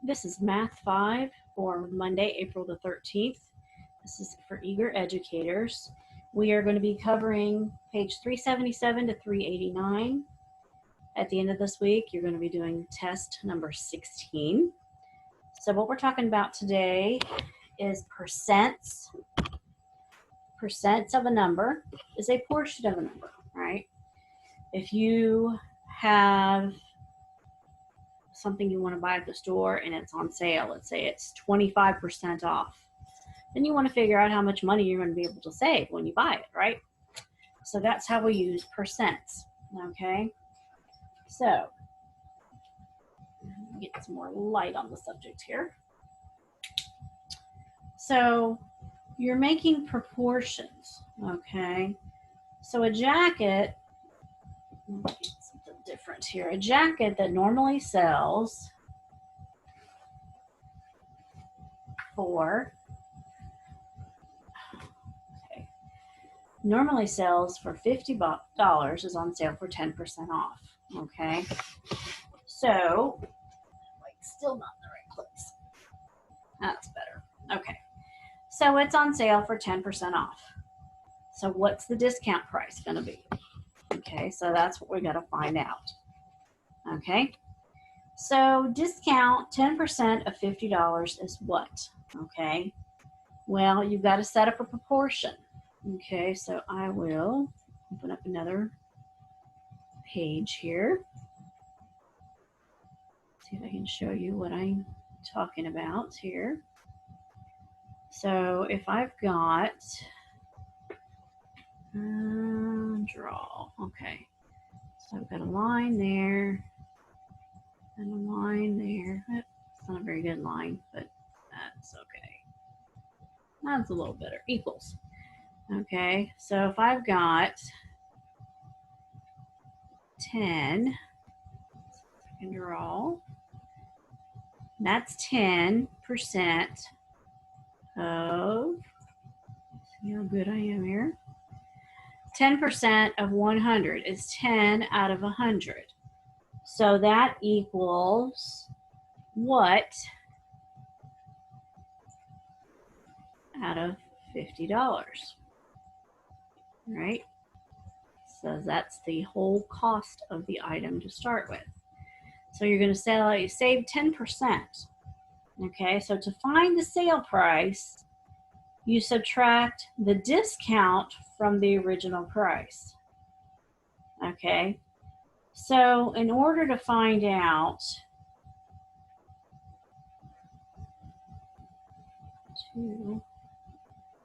This is Math 5 for Monday, April the 13th. This is for eager educators. We are going to be covering page 377 to 389. At the end of this week, you're going to be doing test number 16. So what we're talking about today is percents. Percents of a number is a portion of a number, right? If you have something you want to buy at the store and it's on sale, let's say it's 25% off, then you want to figure out how much money you're going to be able to save when you buy it, right? So that's how we use percents, okay? So, get some more light on the subject here. So, you're making proportions, okay? So a jacket, let's get something different here. A jacket that normally sells for $50 is on sale for 10% off, okay? So, like, still not in the right place. That's better. Okay. So it's on sale for 10% off. So what's the discount price going to be? Okay, so that's what we got to find out. Okay. So discount 10% of $50 is what? Okay. Well, you've got to set up a proportion. Okay, so I will open up another page here. See if I can show you what I'm talking about here. So if I've got draw, okay. So I've got a line there and a line there. It's not a very good line, but that's okay. That's a little better. Equals. Okay, so if I've got 10, I can draw. That's 10% of, see how good I am here? 10% of 100 is 10 out of 100. So that equals what out of $50, right? So that's the whole cost of the item to start with. So you're going to save 10%. Okay, so to find the sale price, you subtract the discount from the original price. Okay, so in order to find out,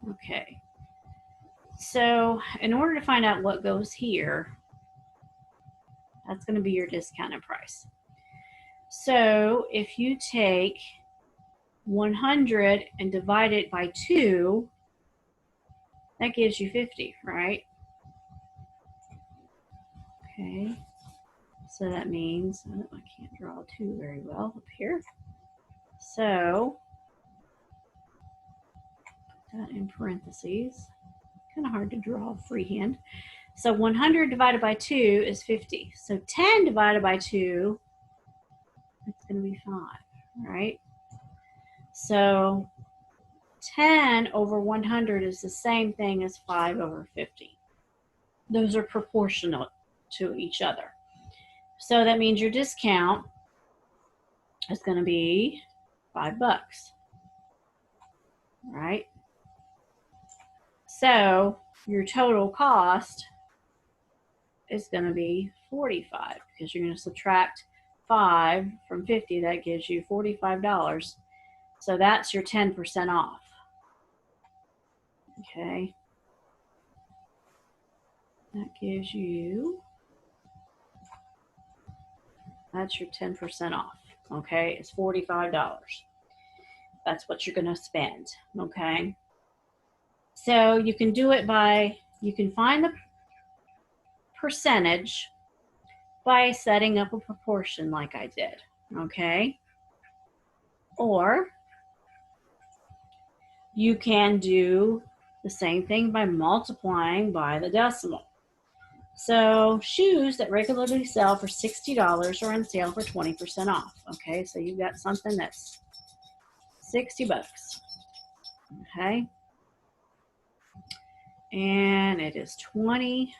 okay, so in order to find out what goes here, that's going to be your discounted price. So if you take 100 and divide it by 2, that gives you 50, right? Okay, so that means, I can't draw 2 very well up here. So, put that in parentheses. Kind of hard to draw freehand. So 100 divided by 2 is 50. So 10 divided by 2, it's going to be 5, right? So 10 over 100 is the same thing as 5 over 50. Those are proportional to each other. So that means your discount is going to be $5, right? So your total cost is going to be 45 because you're going to subtract 5 from 50. That gives you $45. So that's your 10% off. Okay. That gives you, that's your 10% off. Okay, it's $45. That's what you're going to spend. Okay. So you can do it by, you can find the percentage by setting up a proportion like I did. Okay. Or you can do the same thing by multiplying by the decimal. So shoes that regularly sell for $60 are on sale for 20% off. Okay, so you've got something that's 60 bucks. Okay, and it is 20.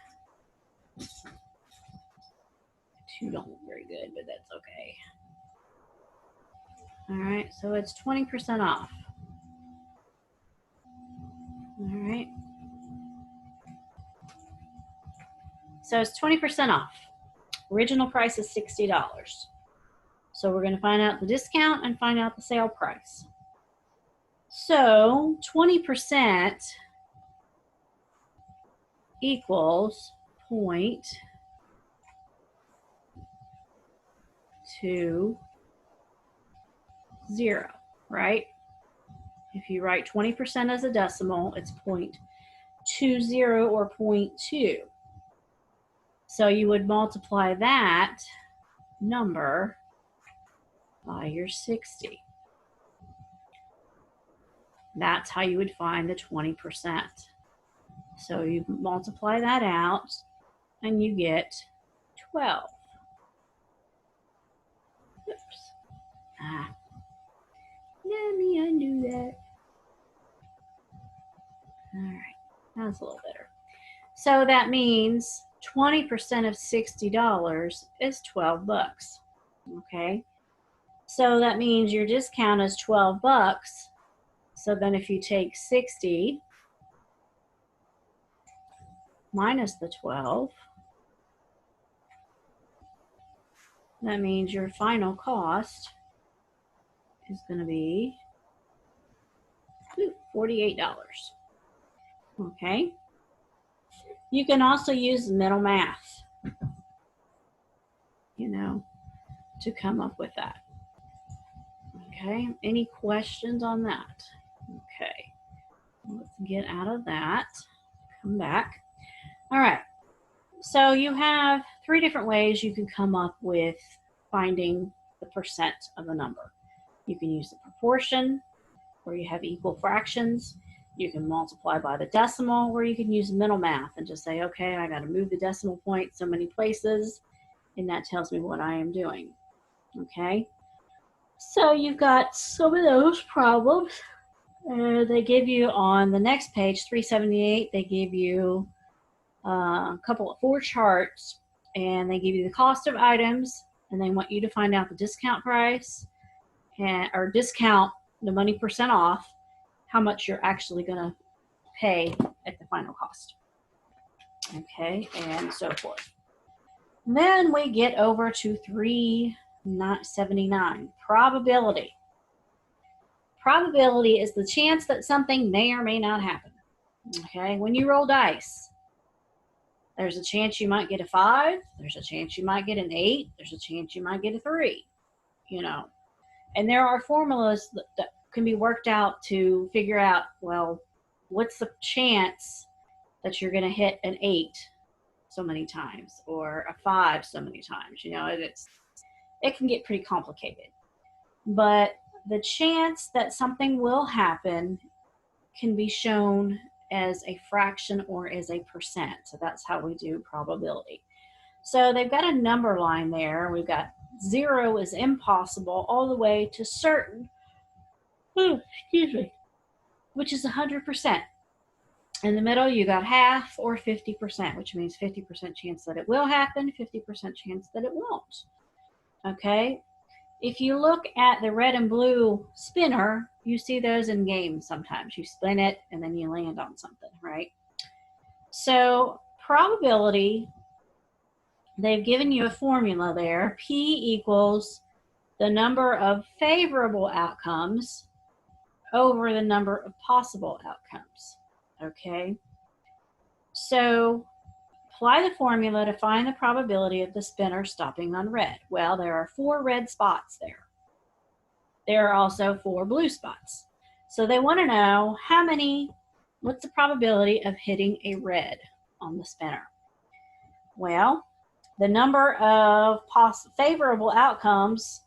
Two don't look very good, but that's okay. All right, so it's 20% off. All right. So it's 20% off. Original price is $60. So we're going to find out the discount and find out the sale price. So 20% equals 0.20, right? If you write 20% as a decimal, it's 0.20 or 0.2. So you would multiply that number by your 60. That's how you would find the 20%. So you multiply that out and you get 12. Oops. Let me undo that. All right, that's a little better. So that means 20% of $60 is 12 bucks. Okay, so that means your discount is 12 bucks. So then if you take 60 minus the 12, that means your final cost is going to be $48. Okay. You can also use mental math, to come up with that. Okay. Any questions on that? Okay. Let's get out of that. Come back. All right. So you have 3 different ways you can come up with finding the percent of a number. You can use the proportion, where you have equal fractions. You can multiply by the decimal, where you can use mental math and just say, okay, I got to move the decimal point so many places, and that tells me what I am doing. Okay, so you've got some of those problems. They give you on the next page, 378, they give you a couple of 4 charts, and they give you the cost of items, and they want you to find out the discount price or discount the money percent off, how much you're actually going to pay at the final cost. Okay, and so forth. Then we get over to 379, probability. Probability is the chance that something may or may not happen. Okay, when you roll dice, there's a chance you might get a 5, there's a chance you might get an 8, there's a chance you might get a 3, And there are formulas that can be worked out to figure out, well, what's the chance that you're going to hit an 8 so many times or a 5 so many times? It can get pretty complicated. But the chance that something will happen can be shown as a fraction or as a percent. So that's how we do probability. So they've got a number line there. We've got 0 is impossible all the way to certain, which is 100%. In the middle, you got half or 50%, which means 50% chance that it will happen, 50% chance that it won't. Okay? If you look at the red and blue spinner, you see those in games sometimes. You spin it and then you land on something, right? So probability, they've given you a formula there. P equals the number of favorable outcomes over the number of possible outcomes. Okay? So apply the formula to find the probability of the spinner stopping on red. Well, there are 4 red spots there. There are also 4 blue spots. So they want to know what's the probability of hitting a red on the spinner? Well, the number of favorable outcomes,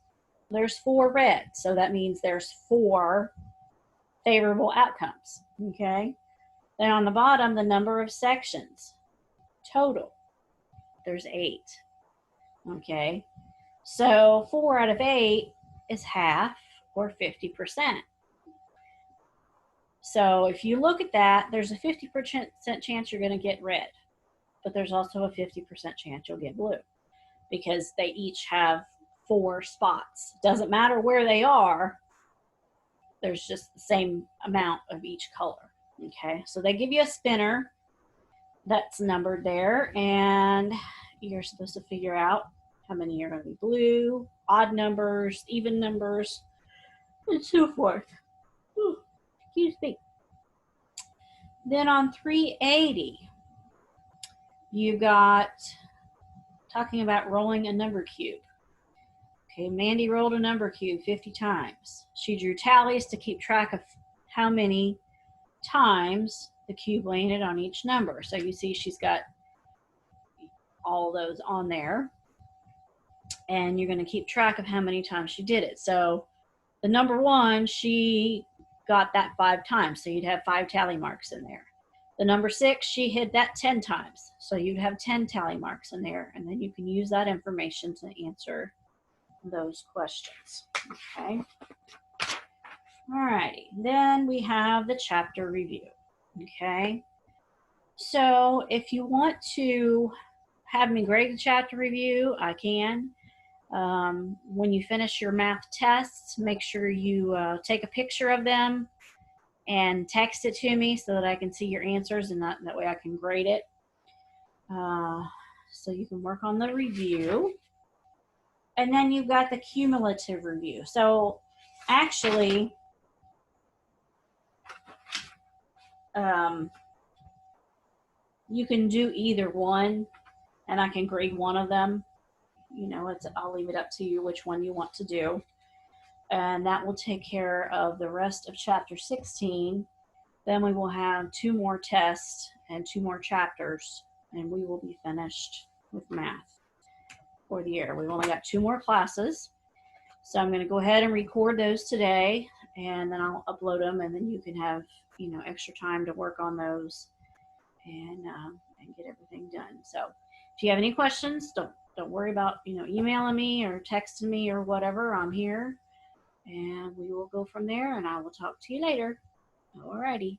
there's 4 red. So that means there's 4 favorable outcomes. Okay? Then on the bottom, the number of sections total. there's 8. Okay, so 4 out of 8 is half, or 50%. So if you look at that, there's a 50% chance you're going to get red, but there's also a 50% chance you'll get blue, because they each have 4 spots. Doesn't matter where they are, there's just the same amount of each color. Okay, so they give you a spinner that's numbered there, and you're supposed to figure out how many are going to be blue, odd numbers, even numbers, and so forth. Ooh, excuse me. Then on 380, you got talking about rolling a number cube. Okay, Mandy rolled a number cube 50 times. She drew tallies to keep track of how many times the cube landed on each number. So you see she's got all those on there, and you're going to keep track of how many times she did it. So the number 1, she got that 5 times, so you'd have 5 tally marks in there. The number 6, she hit that 10 times, so you'd have 10 tally marks in there, and then you can use that information to answer those questions. Okay. All righty. Then we have the chapter review. Okay. So if you want to have me grade the chapter review, I can. When you finish your math tests, make sure you take a picture of them and text it to me so that I can see your answers, and that way I can grade it. So you can work on the review. And then you've got the cumulative review. So actually, you can do either one, and I can grade one of them. You know, I'll leave it up to you which one you want to do. And that will take care of the rest of chapter 16. Then we will have 2 more tests and 2 more chapters, and we will be finished with math for the year. We've only got 2 more classes. So I'm going to go ahead and record those today, and then I'll upload them, and then you can have, you know, extra time to work on those and get everything done. So if you have any questions, don't worry about, you know, emailing me or texting me or whatever. I'm here, and we will go from there, and I will talk to you later. Alrighty.